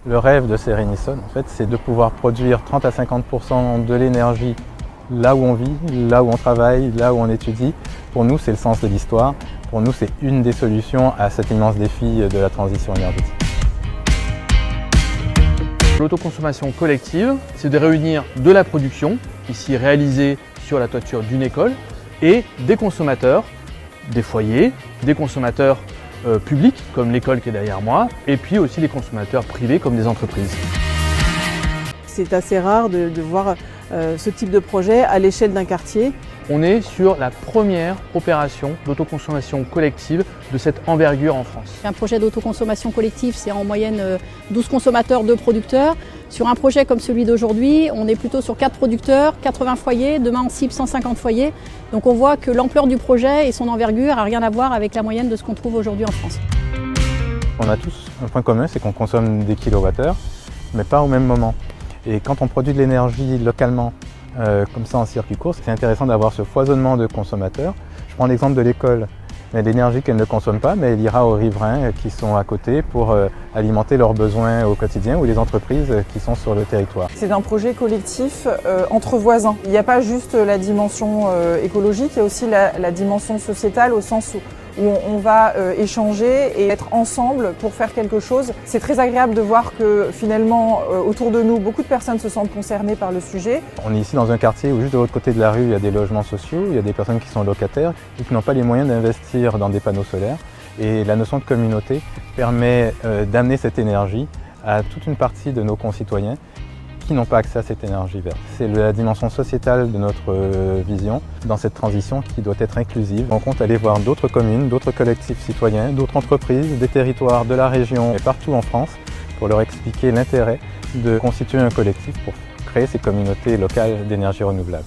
Le rêve de Serenison, en fait, c'est de pouvoir produire 30 à 50% de l'énergie là où on vit, là où on travaille, là où on étudie. Pour nous, c'est le sens de l'histoire. Pour nous, c'est une des solutions à cet immense défi de la transition énergétique. L'autoconsommation collective, c'est de réunir de la production, ici réalisée sur la toiture d'une école, et des consommateurs, des foyers, des consommateurs publics, comme l'école qui est derrière moi, et puis aussi des consommateurs privés, comme des entreprises. C'est assez rare de voir ce type de projet à l'échelle d'un quartier. On est sur la première opération d'autoconsommation collective de cette envergure en France. Un projet d'autoconsommation collective, c'est en moyenne 12 consommateurs, 2 producteurs. Sur un projet comme celui d'aujourd'hui, on est plutôt sur 4 producteurs, 80 foyers, demain on cible 150 foyers. Donc on voit que l'ampleur du projet et son envergure n'a rien à voir avec la moyenne de ce qu'on trouve aujourd'hui en France. On a tous un point commun, c'est qu'on consomme des kilowattheures, mais pas au même moment. Et quand on produit de l'énergie localement, comme ça en circuit court, c'est intéressant d'avoir ce foisonnement de consommateurs. Je prends l'exemple de l'école. L'énergie qu'elle ne consomme pas, mais elle ira aux riverains qui sont à côté pour alimenter leurs besoins au quotidien ou les entreprises qui sont sur le territoire. C'est un projet collectif entre voisins. Il n'y a pas juste la dimension écologique, il y a aussi la dimension sociétale au sens où on va échanger et être ensemble pour faire quelque chose. C'est très agréable de voir que finalement, autour de nous, beaucoup de personnes se sentent concernées par le sujet. On est ici dans un quartier où juste de l'autre côté de la rue, il y a des logements sociaux, il y a des personnes qui sont locataires et qui n'ont pas les moyens d'investir dans des panneaux solaires. Et la notion de communauté permet d'amener cette énergie à toute une partie de nos concitoyens qui n'ont pas accès à cette énergie verte. C'est la dimension sociétale de notre vision dans cette transition qui doit être inclusive. On compte aller voir d'autres communes, d'autres collectifs citoyens, d'autres entreprises, des territoires de la région et partout en France pour leur expliquer l'intérêt de constituer un collectif pour créer ces communautés locales d'énergie renouvelable.